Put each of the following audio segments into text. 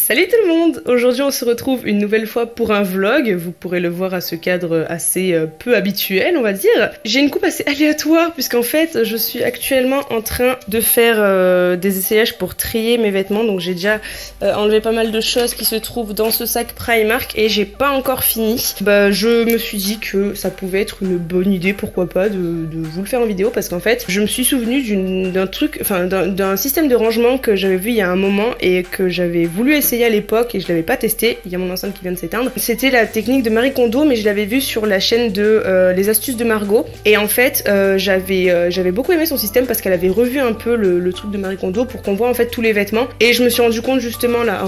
Salut tout le monde! Aujourd'hui on se retrouve une nouvelle fois pour un vlog, vous pourrez le voir à ce cadre assez peu habituel on va dire. J'ai une coupe assez aléatoire puisqu'en fait je suis actuellement en train de faire des essayages pour trier mes vêtements, donc j'ai déjà enlevé pas mal de choses qui se trouvent dans ce sac Primark et j'ai pas encore fini. Je me suis dit que ça pouvait être une bonne idée, pourquoi pas, de vous le faire en vidéo parce qu'en fait je me suis souvenu d'un système de rangement que j'avais vu il y a un moment et que j'avais voulu essayer à l'époque et je l'avais pas testé. Il y a mon enceinte qui vient de s'éteindre. C'était la technique de Marie Kondo, mais je l'avais vu sur la chaîne de les astuces de Margot et en fait j'avais beaucoup aimé son système parce qu'elle avait revu un peu le truc de Marie Kondo pour qu'on voit en fait tous les vêtements et je me suis rendu compte justement là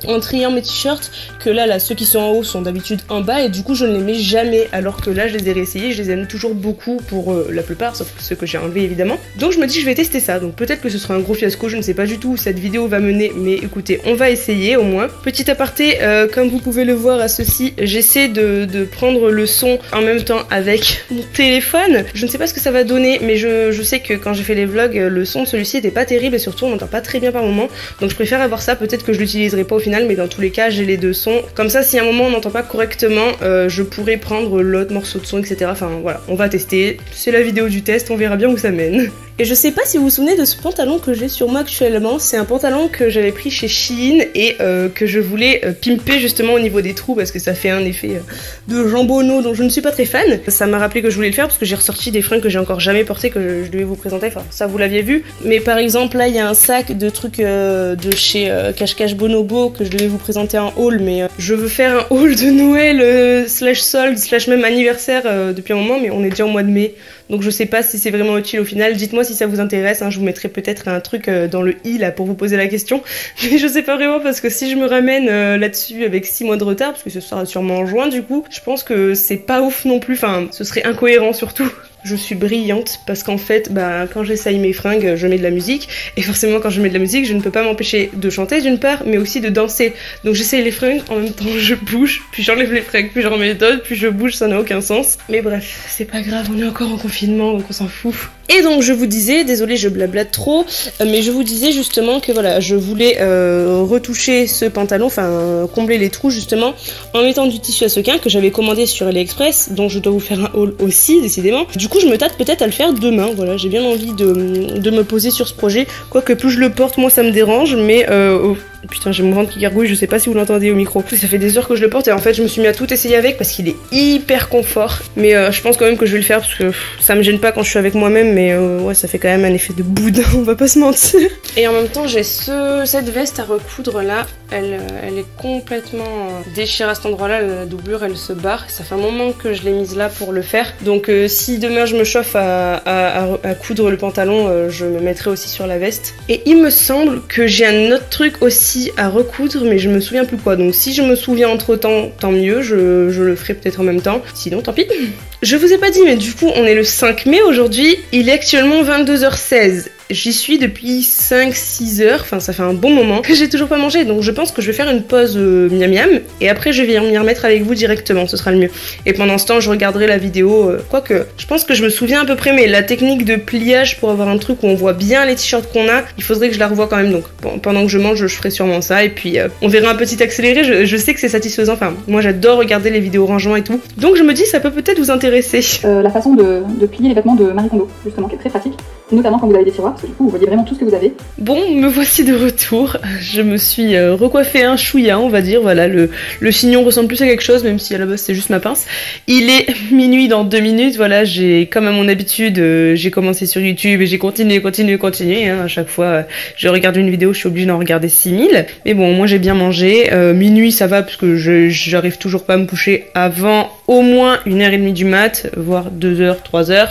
en triant mes t-shirts que là ceux qui sont en haut sont d'habitude en bas et du coup je ne les mets jamais, alors que là je les ai réessayés, je les aime toujours beaucoup pour la plupart, sauf ceux que j'ai enlevés évidemment. Donc je me dis je vais tester ça, donc peut-être que ce sera un gros fiasco, je ne sais pas du tout où cette vidéo va mener, mais écoutez on va essayer au moins. Petit aparté, comme vous pouvez le voir à ceci, j'essaie de prendre le son en même temps avec mon téléphone. Je ne sais pas ce que ça va donner, mais je sais que quand j'ai fait les vlogs, le son de celui-ci était pas terrible et surtout on n'entend pas très bien par moment. Donc je préfère avoir ça, peut-être que je l'utiliserai pas au final, mais dans tous les cas j'ai les deux sons. Comme ça si à un moment on n'entend pas correctement, je pourrais prendre l'autre morceau de son, etc. Enfin voilà, on va tester. C'est la vidéo du test, on verra bien où ça mène. Et je sais pas si vous vous souvenez de ce pantalon que j'ai sur moi actuellement, c'est un pantalon que j'avais pris chez Shein et que je voulais pimper justement au niveau des trous parce que ça fait un effet de jambonneau dont je ne suis pas très fan. Ça m'a rappelé que je voulais le faire parce que j'ai ressorti des fringues que j'ai encore jamais portées que je devais vous présenter, enfin ça vous l'aviez vu. Mais par exemple là il y a un sac de trucs de chez Cache Cache Bonobo que je devais vous présenter en haul, mais je veux faire un haul de Noël slash solde slash même anniversaire depuis un moment, mais on est déjà au mois de mai. Donc je sais pas si c'est vraiment utile au final, dites-moi si ça vous intéresse, hein. Je vous mettrai peut-être un truc dans le i là pour vous poser la question, mais je sais pas vraiment parce que si je me ramène là-dessus avec 6 mois de retard, parce que ce sera sûrement en juin du coup, je pense que c'est pas ouf non plus, enfin ce serait incohérent surtout. Je suis brillante parce qu'en fait, quand j'essaye mes fringues, je mets de la musique et forcément quand je mets de la musique, je ne peux pas m'empêcher de chanter d'une part, mais aussi de danser. Donc j'essaye les fringues, en même temps je bouge, puis j'enlève les fringues, puis j'en remets d'autres, puis je bouge, ça n'a aucun sens. Mais bref, c'est pas grave, on est encore en confinement, donc on s'en fout. Et donc je vous disais, désolée je blablate trop, mais je vous disais justement que voilà, je voulais retoucher ce pantalon, enfin combler les trous justement, en mettant du tissu à sequin que j'avais commandé sur AliExpress, dont je dois vous faire un haul aussi, décidément. Du coup je me tâte peut-être à le faire demain, voilà, j'ai bien envie de me poser sur ce projet, quoique plus je le porte, moins ça me dérange, mais putain j'ai mon ventre qui gargouille, je sais pas si vous l'entendez au micro. Ça fait des heures que je le porte et en fait je me suis mis à tout essayer avec parce qu'il est hyper confort, mais je pense quand même que je vais le faire parce que ça me gêne pas quand je suis avec moi-même, mais ouais ça fait quand même un effet de boudin, on va pas se mentir. Et en même temps j'ai cette veste à recoudre là, elle est complètement déchirée à cet endroit là, la doublure elle se barre, ça fait un moment que je l'ai mise là pour le faire, donc si demain je me chauffe à coudre le pantalon, je me mettrai aussi sur la veste. Et il me semble que j'ai un autre truc aussi à recoudre, mais je me souviens plus quoi, donc si je me souviens entre temps, tant mieux, je le ferai peut-être en même temps, sinon tant pis. Je vous ai pas dit, mais du coup on est le 5 mai aujourd'hui, il est actuellement 22h16. J'y suis depuis 5-6 heures, enfin ça fait un bon moment que j'ai toujours pas mangé, donc je pense que je vais faire une pause miam miam et après je vais m'y remettre avec vous directement, ce sera le mieux. Et pendant ce temps je regarderai la vidéo, quoique je pense que je me souviens à peu près, mais la technique de pliage pour avoir un truc où on voit bien les t-shirts qu'on a, il faudrait que je la revoie quand même, donc pendant que je mange je ferai sûrement ça et puis on verra un petit accéléré, je sais que c'est satisfaisant, enfin moi j'adore regarder les vidéos rangement et tout, donc je me dis ça peut peut-être vous intéresser. La façon de plier les vêtements de Marie Kondo, justement, qui est très pratique, notamment quand vous avez des tiroirs, parce que du coup vous voyez vraiment tout ce que vous avez. Bon, me voici de retour, je me suis recoiffée un chouïa, on va dire, voilà, le chignon ressemble plus à quelque chose, même si à la base c'est juste ma pince. Il est minuit dans 2 minutes, voilà, j'ai, comme à mon habitude, j'ai commencé sur YouTube et j'ai continué, hein, à chaque fois je regarde une vidéo, je suis obligée d'en regarder 6000, mais bon, moi j'ai bien mangé, minuit ça va, parce que j'arrive toujours pas à me coucher avant au moins 1h30 du mat, voire 2h, 3h.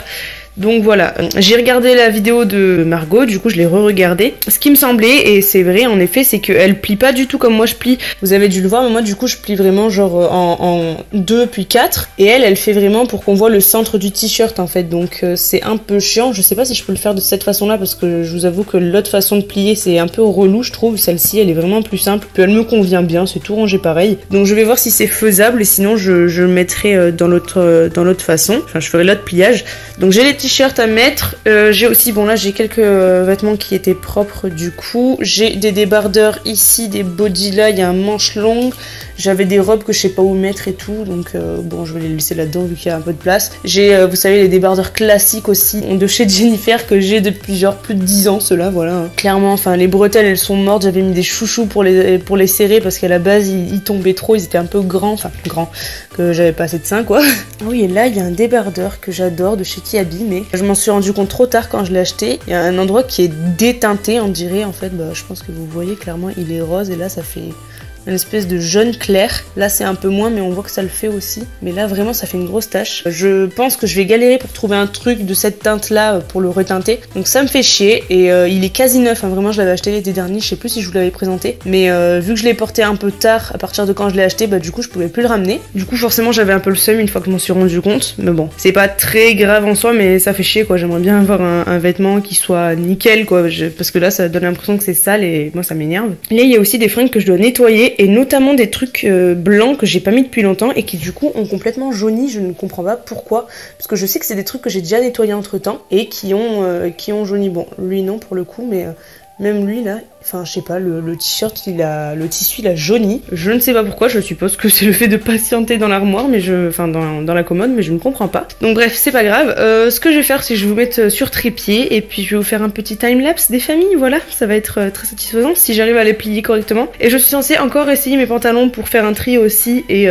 Donc voilà, j'ai regardé la vidéo de Margot, du coup je l'ai re-regardée. Ce qui me semblait, et c'est vrai en effet, c'est qu'elle plie pas du tout comme moi je plie. Vous avez dû le voir, mais moi du coup je plie vraiment genre en 2 puis 4. Et elle fait vraiment pour qu'on voit le centre du t-shirt en fait. Donc c'est un peu chiant, je sais pas si je peux le faire de cette façon là parce que je vous avoue que l'autre façon de plier c'est un peu relou je trouve. Celle-ci elle est vraiment plus simple, puis elle me convient bien, c'est tout rangé pareil. Donc je vais voir si c'est faisable et sinon je le mettrai dans l'autre façon. Enfin je ferai l'autre pliage. Donc j'ai les t-shirts t-shirts à mettre. J'ai aussi, bon là j'ai quelques vêtements qui étaient propres du coup. J'ai des débardeurs ici, des bodys là, il y a un manche longue. J'avais des robes que je sais pas où mettre et tout, donc bon je vais les laisser là-dedans vu qu'il y a un peu de place. J'ai, vous savez, les débardeurs classiques aussi, de chez Jennifer que j'ai depuis genre plus de 10 ans, ceux-là, voilà. Clairement, enfin les bretelles elles sont mortes, j'avais mis des chouchous pour les serrer parce qu'à la base ils tombaient trop, ils étaient un peu grands, enfin grands, que j'avais pas assez de seins quoi. Ah oui, et là il y a un débardeur que j'adore de chez Kiabi, mais je m'en suis rendu compte trop tard quand je l'ai acheté. Il y a un endroit qui est déteinté, on dirait, en fait, bah je pense que vous voyez clairement, il est rose et là ça fait une espèce de jaune clair. Là c'est un peu moins mais on voit que ça le fait aussi. Mais là vraiment ça fait une grosse tache. Je pense que je vais galérer pour trouver un truc de cette teinte là pour le reteinter. Donc ça me fait chier et il est quasi neuf, hein. Vraiment je l'avais acheté l'été dernier, je sais plus si je vous l'avais présenté. Mais vu que je l'ai porté un peu tard à partir de quand je l'ai acheté, bah du coup je pouvais plus le ramener. Du coup forcément j'avais un peu le seum une fois que je m'en suis rendu compte. Mais bon, c'est pas très grave en soi mais ça fait chier quoi. J'aimerais bien avoir un vêtement qui soit nickel quoi. Parce que là ça donne l'impression que c'est sale et moi ça m'énerve. Là il y a aussi des fringues que je dois nettoyer. Et notamment des trucs blancs que j'ai pas mis depuis longtemps et qui du coup ont complètement jauni. Je ne comprends pas pourquoi, parce que je sais que c'est des trucs que j'ai déjà nettoyés entre temps et qui ont jauni. Bon, lui non pour le coup, mais même lui là, enfin je sais pas, le t-shirt le tissu il a jauni. Je ne sais pas pourquoi, je suppose que c'est le fait de patienter dans l'armoire, mais enfin dans la commode, mais je ne comprends pas. Donc bref, c'est pas grave. Ce que je vais faire, c'est que je vais vous mettre sur trépied et puis je vais vous faire un petit time-lapse des familles, voilà, ça va être très satisfaisant si j'arrive à les plier correctement. Et je suis censée encore essayer mes pantalons pour faire un tri aussi et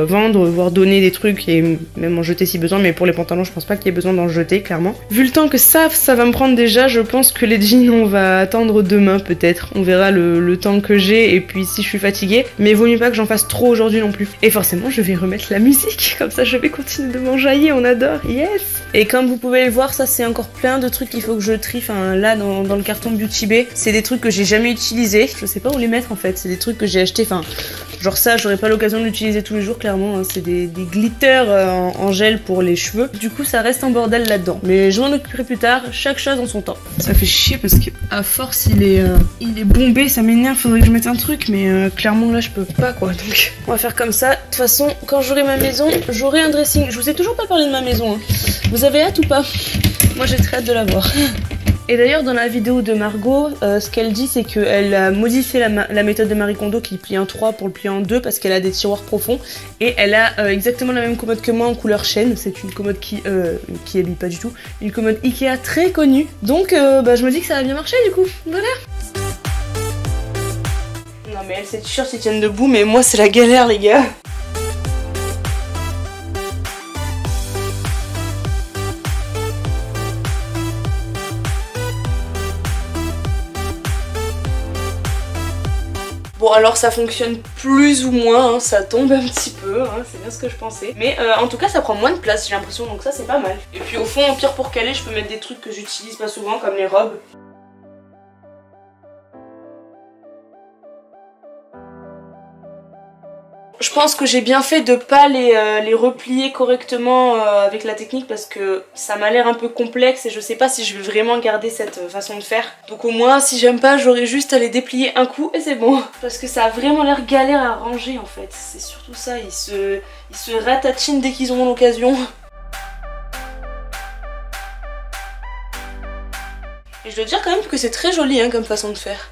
vendre, voire donner des trucs et même en jeter si besoin, mais pour les pantalons, je pense pas qu'il y ait besoin d'en jeter, clairement. Vu le temps que ça va me prendre déjà, je pense que les jeans, on va attendre demain peut-être. On verra le temps que j'ai et puis si je suis fatiguée. Mais vaut mieux pas que j'en fasse trop aujourd'hui non plus. Et forcément, je vais remettre la musique. Comme ça, je vais continuer de m'enjailler. On adore. Yes! Et comme vous pouvez le voir, ça c'est encore plein de trucs qu'il faut que je trie. Enfin là, dans le carton Beauty Bay, c'est des trucs que j'ai jamais utilisés. Je sais pas où les mettre en fait. C'est des trucs que j'ai achetés. Enfin, genre ça, j'aurais pas l'occasion de l'utiliser tous les jours clairement. Hein. C'est des glitters en gel pour les cheveux. Du coup, ça reste en bordel là-dedans. Mais je m'en occuperai plus tard. Chaque chose en son temps. Ça fait chier parce que à force il est bombé, ça m'énerve, faudrait que je mette un truc, mais clairement là je peux pas quoi, donc on va faire comme ça. De toute façon, quand j'aurai ma maison, j'aurai un dressing. Je vous ai toujours pas parlé de ma maison, hein. Vous avez hâte ou pas? Moi j'ai très hâte de la voir. Et d'ailleurs dans la vidéo de Margot, ce qu'elle dit c'est qu'elle a modifié la méthode de Marie Kondo qui plie en 3 pour le plier en 2 parce qu'elle a des tiroirs profonds et elle a exactement la même commode que moi en couleur chêne. C'est une commode qui habille pas du tout, une commode Ikea très connue. Donc bah, je me dis que ça va bien marcher du coup, voilà. Non mais elle, ces t-shirts ils tiennent debout mais moi c'est la galère les gars. Bon alors ça fonctionne plus ou moins, hein, ça tombe un petit peu, hein, c'est bien ce que je pensais. Mais en tout cas ça prend moins de place j'ai l'impression, donc ça c'est pas mal. Et puis au fond, en pire pour caler, je peux mettre des trucs que j'utilise pas souvent comme les robes. Je pense que j'ai bien fait de pas les replier correctement avec la technique parce que ça m'a l'air un peu complexe et je sais pas si je vais vraiment garder cette façon de faire. Donc au moins si j'aime pas j'aurai juste à les déplier un coup et c'est bon. Parce que ça a vraiment l'air galère à ranger en fait. C'est surtout ça, ils se ratatinent dès qu'ils ont l'occasion. Et je dois dire quand même que c'est très joli hein, comme façon de faire.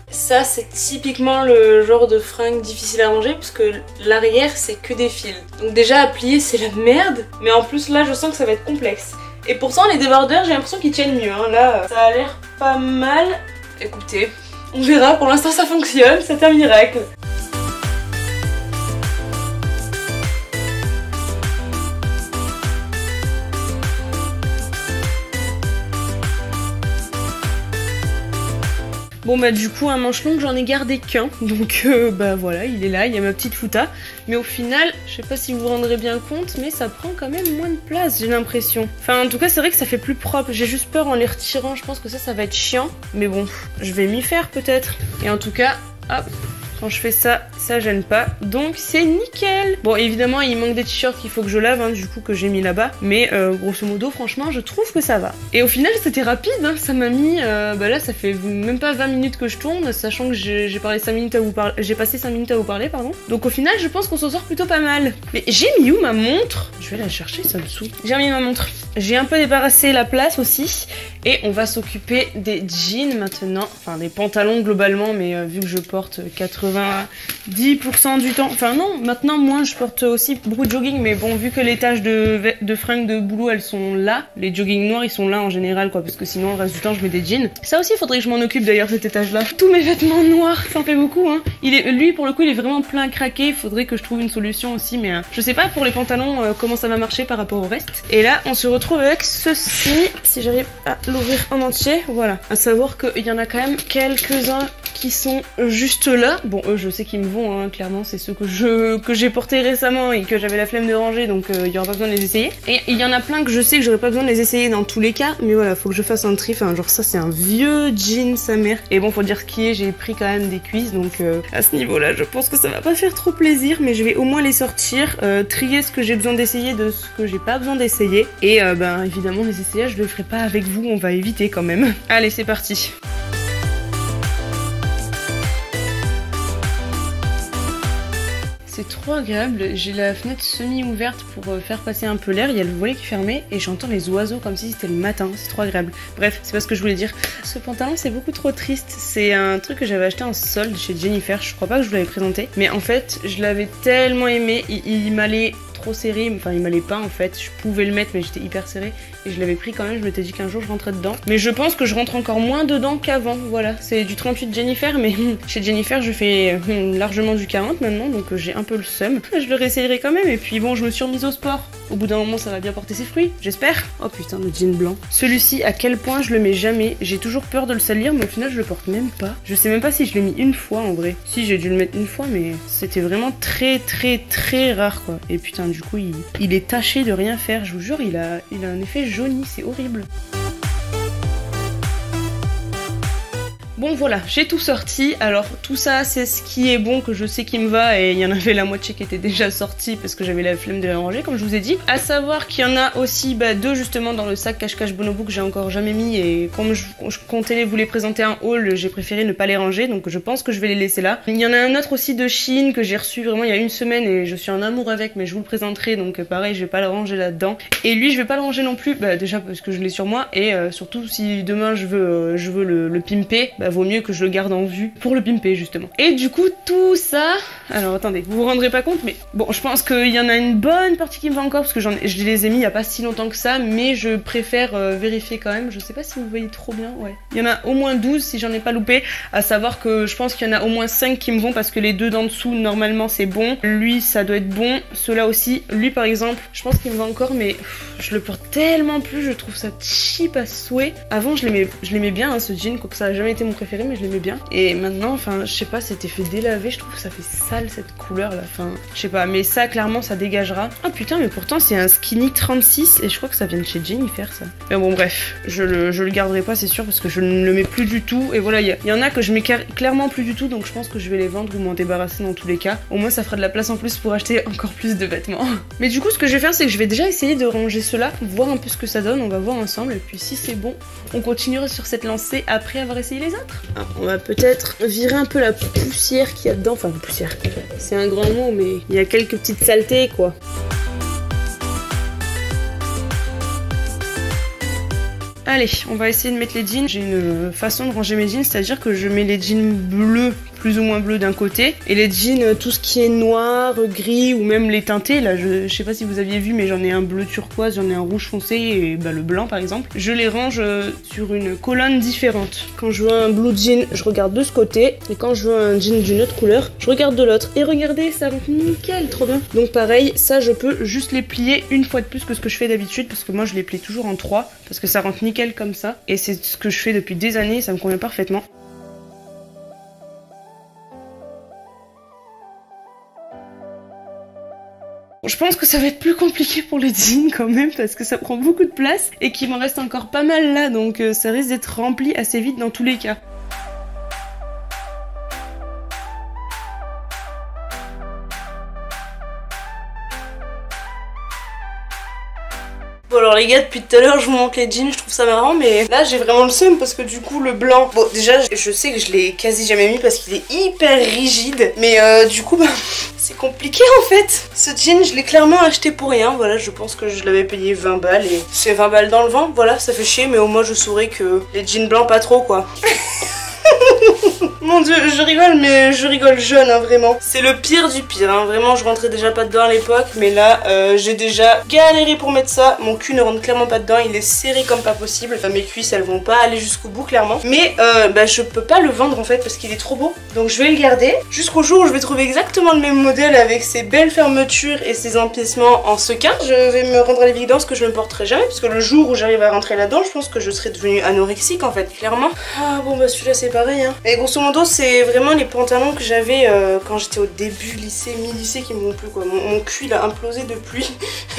Ça c'est typiquement le genre de fringue difficile à ranger puisque l'arrière c'est que des fils. Donc déjà à plier c'est la merde, mais en plus là je sens que ça va être complexe. Et pourtant les débardeurs j'ai l'impression qu'ils tiennent mieux, hein. Là ça a l'air pas mal. Écoutez, on verra, pour l'instant ça fonctionne, c'est un miracle. Bon bah du coup un manche long j'en ai gardé qu'un, donc bah voilà il est là, il y a ma petite fouta. Mais au final, je sais pas si vous vous rendrez bien compte, mais ça prend quand même moins de place j'ai l'impression. Enfin en tout cas c'est vrai que ça fait plus propre, j'ai juste peur en les retirant, je pense que ça va être chiant. Mais bon, je vais m'y faire peut-être. Et en tout cas, hop, Quand je fais ça, ça gêne pas. Donc c'est nickel. Bon, évidemment, il manque des t-shirts qu'il faut que je lave, hein, du coup, que j'ai mis là-bas. Mais grosso modo, franchement, je trouve que ça va. Et au final, c'était rapide, hein. Ça m'a mis... bah là, ça fait même pas 20 minutes que je tourne, sachant que j'ai parlé 5 minutes à vous parler... J'ai passé 5 minutes à vous parler, pardon. Donc au final, je pense qu'on s'en sort plutôt pas mal. Mais j'ai mis où ma montre? Je vais la chercher, ça me saoule. J'ai remis ma montre. J'ai un peu débarrassé la place aussi. Et on va s'occuper des jeans maintenant. Enfin, des pantalons globalement, mais vu que je porte 90% du temps... Enfin non, maintenant, moi, je porte aussi beaucoup de jogging. Mais bon, vu que les taches de fringues de boulot, elles sont là. Les jogging noirs, ils sont là en général, quoi. Parce que sinon, le reste du temps, je mets des jeans. Ça aussi, il faudrait que je m'en occupe d'ailleurs, cet étage-là. Tous mes vêtements noirs, ça en fait beaucoup, hein. Lui, pour le coup, il est vraiment plein à craquer. Il faudrait que je trouve une solution aussi. Mais je sais pas pour les pantalons comment ça va marcher par rapport au reste. Et là, on se retrouve avec ceci. Si j'arrive à l'ouvrir en entier, voilà. À savoir qu'il y en a quand même quelques-uns qui sont juste là. Bon, eux, je sais qu'ils me vont, hein, clairement. C'est ceux que j'ai portés récemment et que j'avais la flemme de ranger, donc il y aura pas besoin de les essayer. Et il y en a plein que je sais que j'aurais pas besoin de les essayer dans tous les cas. Mais voilà, faut que je fasse un tri. Enfin, genre ça, c'est un vieux jean, sa mère. Et bon, faut dire ce qui est, j'ai pris quand même des cuisses, donc à ce niveau-là, je pense que ça va pas faire trop plaisir, mais je vais au moins les sortir, trier ce que j'ai besoin d'essayer de ce que j'ai pas besoin d'essayer. Et ben évidemment, les essayages, je le ferai pas avec vous, on va éviter quand même. Allez, c'est parti. C'est trop agréable, j'ai la fenêtre semi-ouverte pour faire passer un peu l'air, il y a le volet qui est fermé et j'entends les oiseaux comme si c'était le matin, c'est trop agréable. Bref, c'est pas ce que je voulais dire. Ce pantalon c'est beaucoup trop triste, c'est un truc que j'avais acheté en solde chez Jennifer, je crois pas que je vous l'avais présenté, mais en fait je l'avais tellement aimé, il m'allait trop serré, enfin il m'allait pas en fait, je pouvais le mettre mais j'étais hyper serré et je l'avais pris quand même, je m'étais dit qu'un jour je rentrais dedans. Mais je pense que je rentre encore moins dedans qu'avant, voilà, c'est du 38 Jennifer mais chez Jennifer je fais largement du 40 maintenant donc j'ai un peu le seum. Je le réessayerai quand même et puis bon je me suis remise au sport. Au bout d'un moment ça va bien porter ses fruits, j'espère. Oh putain le jean blanc. Celui-ci à quel point je le mets jamais, j'ai toujours peur de le salir mais au final je le porte même pas. Je sais même pas si je l'ai mis une fois en vrai. Si j'ai dû le mettre une fois mais c'était vraiment très rare quoi. Et putain du coup il est taché de rien faire, je vous jure il a un effet jauni, c'est horrible. Bon voilà, j'ai tout sorti, alors tout ça c'est ce qui est bon, que je sais qui me va et il y en avait la moitié qui était déjà sortie parce que j'avais la flemme de les ranger comme je vous ai dit. À savoir qu'il y en a aussi deux justement dans le sac cache-cache Bonobo que j'ai encore jamais mis et comme je comptais vous les présenter en haul, j'ai préféré ne pas les ranger donc je pense que je vais les laisser là. Il y en a un autre aussi de Chine que j'ai reçu vraiment il y a une semaine et je suis en amour avec mais je vous le présenterai donc pareil je vais pas le ranger là-dedans. Et lui je vais pas le ranger non plus, déjà parce que je l'ai sur moi et surtout si demain je veux le pimper, vaut mieux que je le garde en vue pour le pimper justement. Et du coup tout ça, alors attendez, vous vous rendrez pas compte mais bon je pense qu'il y en a une bonne partie qui me va encore parce que je les ai mis il y a pas si longtemps que ça mais je préfère vérifier quand même, je sais pas si vous voyez trop bien, ouais. Il y en a au moins 12 si j'en ai pas loupé, à savoir que je pense qu'il y en a au moins 5 qui me vont parce que les deux d'en dessous normalement c'est bon, lui ça doit être bon, ceux-là aussi, lui par exemple je pense qu'il me va encore mais je le porte tellement plus, je trouve ça cheap à souhait. Avant je l'aimais bien hein, ce jean, quoique ça a jamais été mon préféré mais je l'aimais bien. Et maintenant, enfin, je sais pas, c'était fait délaver, je trouve que ça fait sale cette couleur là, enfin, je sais pas, mais ça clairement ça dégagera. Ah putain, mais pourtant c'est un skinny 36 et je crois que ça vient de chez Jennifer ça. Mais bon bref, je le garderai pas c'est sûr parce que je ne le mets plus du tout et voilà, il y en a que je mets clairement plus du tout donc je pense que je vais les vendre ou m'en débarrasser dans tous les cas. Au moins ça fera de la place en plus pour acheter encore plus de vêtements. Mais du coup ce que je vais faire c'est que je vais déjà essayer de ranger cela, voir un peu ce que ça donne, on va voir ensemble et puis si c'est bon, on continuera sur cette lancée après avoir essayé les autres. Ah, on va peut-être virer un peu la poussière qu'il y a dedans, enfin poussière, c'est un grand mot mais il y a quelques petites saletés quoi. Allez, on va essayer de mettre les jeans. J'ai une façon de ranger mes jeans, c'est-à-dire que je mets les jeans bleus, plus ou moins bleus d'un côté, et les jeans, tout ce qui est noir, gris, ou même les teintés, là, je sais pas si vous aviez vu, mais j'en ai un bleu turquoise, j'en ai un rouge foncé, et le blanc par exemple. Je les range sur une colonne différente. Quand je veux un blue jean, je regarde de ce côté, et quand je veux un jean d'une autre couleur, je regarde de l'autre. Et regardez, ça rentre nickel, trop bien. Donc pareil, ça je peux juste les plier une fois de plus que ce que je fais d'habitude, parce que moi je les plie toujours en 3, parce que ça rentre nickel comme ça et c'est ce que je fais depuis des années, ça me convient parfaitement. Je pense que ça va être plus compliqué pour les jeans quand même parce que ça prend beaucoup de place et qu'il m'en reste encore pas mal là donc ça risque d'être rempli assez vite dans tous les cas. Bon alors les gars, depuis tout à l'heure je vous montre les jeans, je trouve ça marrant, mais là j'ai vraiment le seum parce que du coup le blanc, bon déjà je sais que je l'ai quasi jamais mis parce qu'il est hyper rigide, mais du coup bah c'est compliqué en fait. Ce jean je l'ai clairement acheté pour rien, voilà, je pense que je l'avais payé 20 balles et c'est 20 balles dans le vent, voilà, ça fait chier, mais au moins je saurais que les jeans blancs pas trop quoi. Mon dieu, je rigole, mais je rigole jeune, hein, vraiment. C'est le pire du pire, hein. Vraiment, je rentrais déjà pas dedans à l'époque, mais là, j'ai déjà galéré pour mettre ça. Mon cul ne rentre clairement pas dedans, il est serré comme pas possible. Enfin, mes cuisses, elles vont pas aller jusqu'au bout, clairement. Mais bah, je peux pas le vendre, en fait, parce qu'il est trop beau. Donc, je vais le garder jusqu'au jour où je vais trouver exactement le même modèle avec ses belles fermetures et ses empiècements en sequin. Je vais me rendre à l'évidence que je ne le porterai jamais, parce que le jour où j'arrive à rentrer là-dedans, je pense que je serai devenue anorexique, en fait, clairement. Ah, bon, bah, celui-là, c'est pareil, hein. Et grosso modo, c'est vraiment les pantalons que j'avais quand j'étais au début lycée, mi-lycée qui me vont plus quoi. Mon cul il a implosé depuis.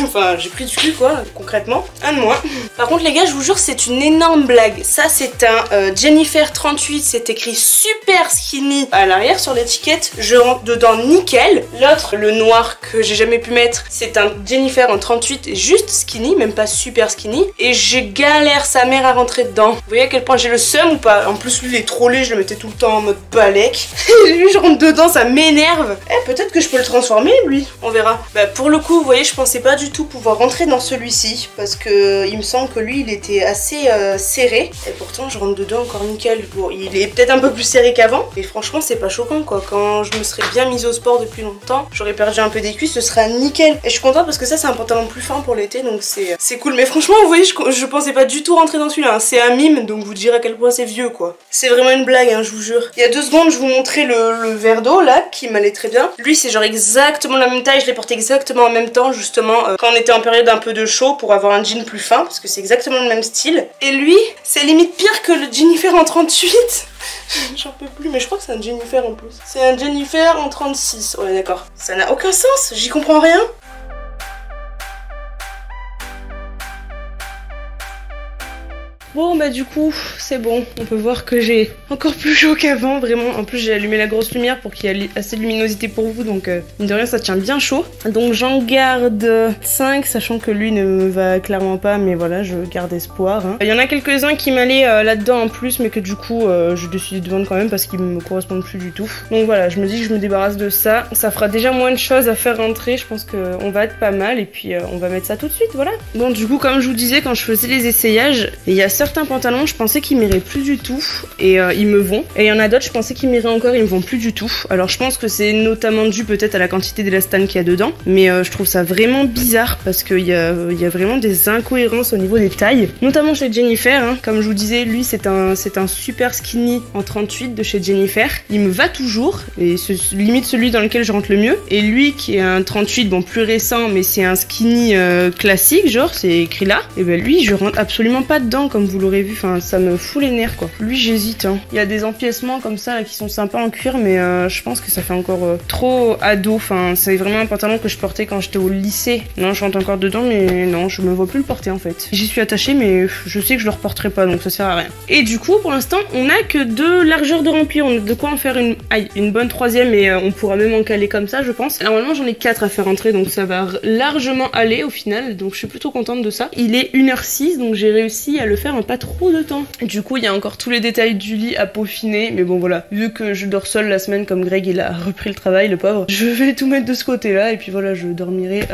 Enfin j'ai pris du cul quoi, concrètement. Un de moins. Par contre les gars je vous jure c'est une énorme blague. Ça c'est un Jennifer 38, c'est écrit super skinny à l'arrière sur l'étiquette. Je rentre dedans nickel. L'autre, le noir que j'ai jamais pu mettre, c'est un Jennifer en 38 juste skinny, même pas super skinny. Et j'ai galère sa mère à rentrer dedans. Vous voyez à quel point j'ai le seum ou pas? En plus lui il est trop laid, je le mettais tout le temps en mode balèque. Lui je rentre dedans, ça m'énerve. Eh peut-être que je peux le transformer lui, on verra. Bah pour le coup vous voyez je pensais pas du tout pouvoir rentrer dans celui-ci parce que il me semble que lui il était assez serré. Et pourtant je rentre dedans encore nickel. Bon il est peut-être un peu plus serré qu'avant, mais franchement c'est pas choquant quoi. Quand je me serais bien mise au sport depuis longtemps, j'aurais perdu un peu des cuisses, ce sera nickel. Et je suis contente parce que ça c'est un pantalon plus fin pour l'été, donc c'est cool. Mais franchement vous voyez je pensais pas du tout rentrer dans celui-là, hein. C'est un mime, donc vous direz à quel point c'est vieux quoi. C'est vraiment une blague hein, je vous jure. Il y a 2 secondes je vous montrais le verre d'eau là qui m'allait très bien. Lui c'est genre exactement la même taille, je l'ai porté exactement en même temps justement quand on était en période un peu de chaud pour avoir un jean plus fin parce que c'est exactement le même style. Et lui c'est limite pire que le Jennifer en 38. J'en peux plus, mais je crois que c'est un Jennifer en plus. C'est un Jennifer en 36. Ouais d'accord. Ça n'a aucun sens, j'y comprends rien. Bon bah du coup c'est bon, on peut voir que j'ai encore plus chaud qu'avant, vraiment. En plus j'ai allumé la grosse lumière pour qu'il y ait assez de luminosité pour vous, donc mine de rien ça tient bien chaud. Donc j'en garde 5, sachant que lui ne me va clairement pas, mais voilà je garde espoir. Hein. Il y en a quelques-uns qui m'allaient là-dedans en plus, mais que du coup j'ai décidé de vendre quand même parce qu'ils me correspondent plus du tout. Donc voilà, je me dis que je me débarrasse de ça, ça fera déjà moins de choses à faire rentrer, je pense qu'on va être pas mal et puis on va mettre ça tout de suite, voilà. Bon du coup comme je vous disais quand je faisais les essayages, il y a certains pantalons je pensais qu'ils m'iraient plus du tout et ils me vont, et il y en a d'autres je pensais qu'ils m'iraient encore, ils me vont plus du tout. Alors je pense que c'est notamment dû peut-être à la quantité d'élastane qu'il y a dedans, mais je trouve ça vraiment bizarre parce qu'il y a vraiment des incohérences au niveau des tailles, notamment chez Jennifer, hein. Comme je vous disais, lui c'est un super skinny en 38 de chez Jennifer, il me va toujours et c'est limite celui dans lequel je rentre le mieux, et lui qui est un 38 bon plus récent mais c'est un skinny classique genre c'est écrit là, et ben lui je rentre absolument pas dedans comme vous l'aurez vu, enfin ça me fout les nerfs quoi. Lui j'hésite hein. Il y a des empiècements comme ça là, qui sont sympas en cuir, mais je pense que ça fait encore trop ado, enfin c'est vraiment un pantalon que je portais quand j'étais au lycée. Non je rentre encore dedans mais non je me vois plus le porter en fait. J'y suis attachée mais je sais que je le reporterai pas donc ça sert à rien. Et du coup pour l'instant on a que 2 largeurs de remplir, on a de quoi en faire une bonne 3e et on pourra même en caler comme ça je pense. Normalement j'en ai 4 à faire rentrer donc ça va largement aller au final, donc je suis plutôt contente de ça. Il est 1h06 donc j'ai réussi à le faire en pas trop de temps. Du coup il y a encore tous les détails du lit à peaufiner, mais bon voilà, vu que je dors seule la semaine comme Greg il a repris le travail le pauvre, je vais tout mettre de ce côté là et puis voilà je dormirai.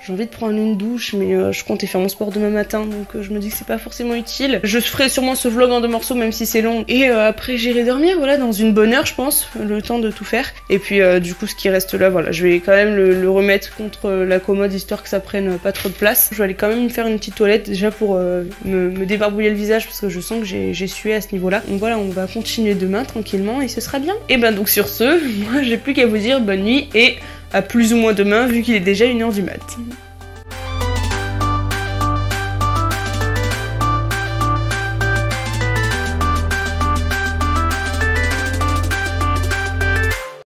J'ai envie de prendre une douche mais je comptais faire mon sport demain matin donc je me dis que c'est pas forcément utile. Je ferai sûrement ce vlog en 2 morceaux même si c'est long et après j'irai dormir voilà dans une bonne heure je pense, le temps de tout faire. Et puis du coup ce qui reste là voilà je vais quand même le remettre contre la commode histoire que ça prenne pas trop de place. Je vais aller quand même me faire une petite toilette déjà pour me débarbouiller le visage parce que je sens que j'ai sué à ce niveau là. Donc voilà on va continuer demain tranquillement et ce sera bien. Et ben donc sur ce, moi j'ai plus qu'à vous dire bonne nuit et à plus ou moins demain vu qu'il est déjà 1h du mat.